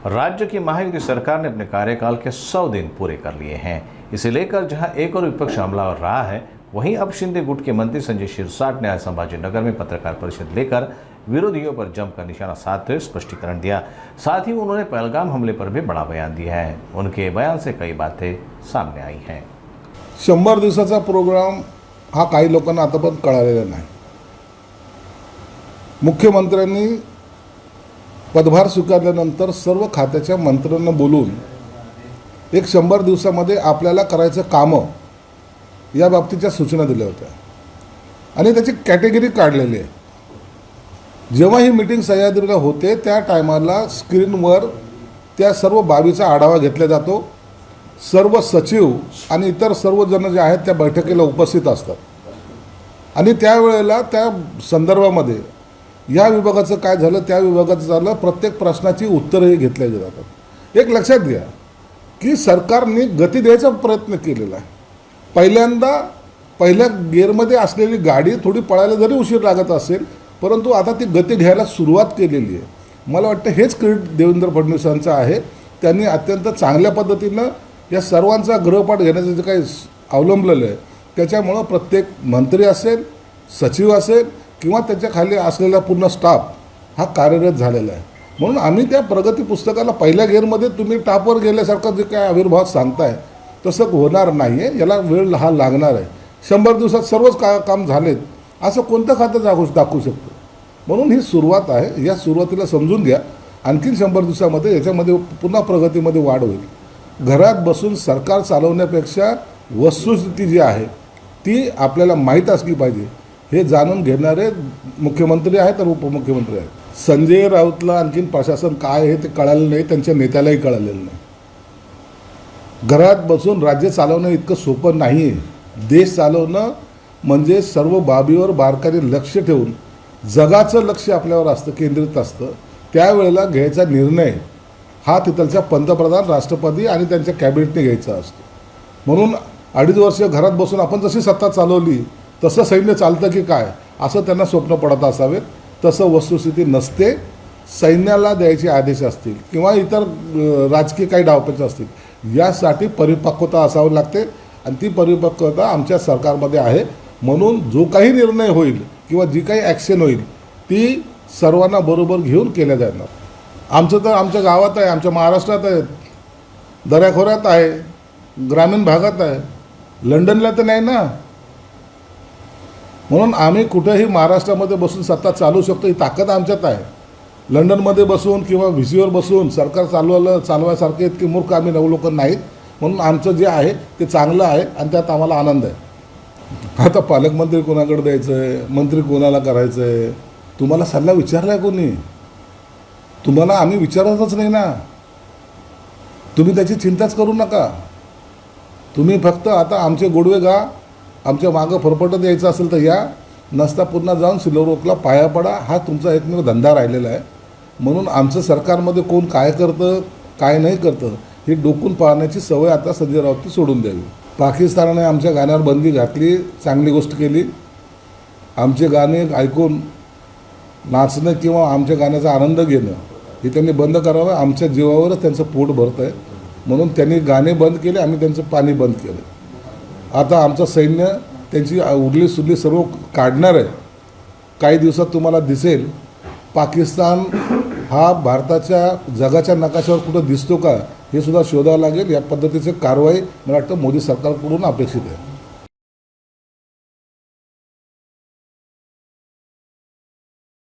राज्य की महायुति सरकार ने अपने कार्यकाल के 100 दिन पूरे कर लिए हैं। इसे लेकर जहां एक और विपक्ष हमलावर रहा है, वहीं अब शिंदे गुट के मंत्री संजय शिरसाट ने आज संभाजीनगर में पत्रकार परिषद लेकर विरोधियों पर जमकर निशाना साधते हुए स्पष्टीकरण दिया। साथ ही उन्होंने पहलगाम हमले पर भी बड़ा बयान दिया है। उनके बयान से कई बातें सामने आई हैं। 100 दिवसाचा प्रोग्राम हा काही लोकांना आतापर्यंत कळालेला नाही। मुख्यमंत्र्यांनी पदभार स्वीकारल्यानंतर सर्व खात्याच्या मंत्र्यांना बोलून एक 100 दिवसामध्ये आपल्याला करायचं कामं या बाबतीच्या सूचना दिल्या होत्या आणि त्याची कॅटेगरी काढलेली आहे। जेव्हा ही मीटिंग सह्याद्रीला होते त्या टायमाला स्क्रीनवर त्या सर्व बाबीचा आढावा घेतला जातो। सर्व सचिव आणि इतर सर्व जण जे आहेत त्या बैठकीला उपस्थित असतात आणि त्यावेळेला त्या संदर्भामध्ये या विभागाचं काय झालं, त्या विभागाचं झालं, प्रत्येक प्रश्नाची उत्तरंही घेतली जातात। एक लक्षात घ्या की सरकारने गती द्यायचा प्रयत्न केलेला आहे। पहिल्या गिअरमध्ये असलेली गाडी थोडी पळायला जरी उशीर लागत असेल, परंतु आता ती गती घ्यायला सुरुवात केलेली आहे। मला वाटतं हेच क्रेडिट देवेंद्र फडणवीसांचं आहे। त्यांनी अत्यंत चांगल्या पद्धतीनं या सर्वांचा गृहपाठ घेण्याचं जे काही अवलंबलेलं आहे त्याच्यामुळं प्रत्येक मंत्री असेल, सचिव असेल किंवा त्याच्या खाली असलेला पूर्ण स्टाफ हा कार्यरत झालेला आहे। म्हणून आम्ही त्या प्रगती पुस्तकाला पहिल्या गिअरमध्ये तुम्ही टापवर गेल्यासारखं जे काय आविर्भाव सांगताय तसं होणार नाही आहे। याला वेळ हा लागणार आहे। 100 दिवसात सर्वच काम झालेत असं कोणतं खातं दाखवू शकतो? म्हणून ही सुरुवात आहे। या सुरुवातीला समजून घ्या। आणखीन 100 दिवसामध्ये याच्यामध्ये पुन्हा प्रगतीमध्ये वाढ होईल। घरात बसून सरकार चालवण्यापेक्षा वस्तुस्थिती जी आहे ती आपल्याला माहीत असली पाहिजे हे जाणून घेणारे मुख्यमंत्री आहेत आणि उपमुख्यमंत्री आहेत। संजय राऊतला आणखीन प्रशासन काय आहे ते कळालं नाही, त्यांच्या नेत्यालाही कळालेलं नाही। घरात बसून राज्य चालवणं इतकं सोपं नाही आहे। देश चालवणं म्हणजे सर्व बाबीवर बारकाईने लक्ष ठेवून जगाचं लक्ष आपल्यावर असतं, केंद्रित असतं। त्यावेळेला घ्यायचा निर्णय हा तिथलच्या पंतप्रधान, राष्ट्रपती आणि त्यांच्या कॅबिनेटने घ्यायचा असतो। म्हणून 2.5 वर्ष घरात बसून आपण जशी सत्ता चालवली तसं सैन्य चालतं की काय असं त्यांना स्वप्न पडत असावे। तसं वस्तुस्थिती नसते। सैन्याला द्यायचे आदेश असतील किंवा इतर राजकीय काही डावपेच असतील, यासाठी परिपक्वता असावी लागते आणि ती परिपक्वता आमच्या सरकारमध्ये आहे। म्हणून जो काही निर्णय होईल किंवा जी काही ॲक्शन होईल ती सर्वांना बरोबर घेऊन केल्या जाणार। आमचं तर आमच्या गावात आहे, आमच्या महाराष्ट्रात आहे, दऱ्याखोऱ्यात आहे, ग्रामीण भागात आहे, लंडनला तर नाही ना। म्हणून आम्ही कुठेही महाराष्ट्रामध्ये बसून सत्ता चालवू शकतो, ही ताकद आमच्यात आहे। लंडनमध्ये बसून किंवा व्हीसीवर बसून सरकार चालवायसारखे इतके मूर्ख आम्ही लोक नाहीत। म्हणून आमचं जे आहे ते चांगलं आहे आणि त्यात आम्हाला आनंद आहे। आता पालकमंत्री कोणाकडे द्यायचं आहे, मंत्री कोणाला करायचं आहे, तुम्हाला सल्ला विचारला आहे कोणी? तुम्हाला आम्ही विचारतच नाही ना। तुम्ही त्याची चिंताच करू नका। तुम्ही फक्त आता आमचे गोडवे गा, आमच्या मागं फरफटत द्यायचं असेल तर या, नसता पुन्हा जाऊन सिल्वर ओकला पाया पडा। हा तुमचा एकमेव धंदा राहिलेला आहे। म्हणून आमचं सरकारमध्ये कोण काय करतं काय नाही करतं हे डोकून पाहण्याची सवय आता संजय राऊतनी सोडून द्यावी। पाकिस्तानाने आमच्या गाण्यावर बंदी घातली, चांगली गोष्ट केली। आमचे गाणे ऐकून नाचणं किंवा आमच्या गाण्याचा आनंद घेणं हे त्यांनी बंद करावं। आमच्या जीवावरच त्यांचं पोट भरतं आहे। म्हणून त्यांनी गाणे बंद केले, आम्ही त्यांचं पाणी बंद केलं। आता आमचं सैन्य त्यांची उरली सुरली सर्व काढणार आहे। काही दिवसात तुम्हाला दिसेल पाकिस्तान हा भारताच्या जगाच्या नकाशावर कुठं दिसतो का हे सुद्धा शोधावं लागेल। या पद्धतीची कारवाई मला वाटतं मोदी सरकारकडून अपेक्षित आहे।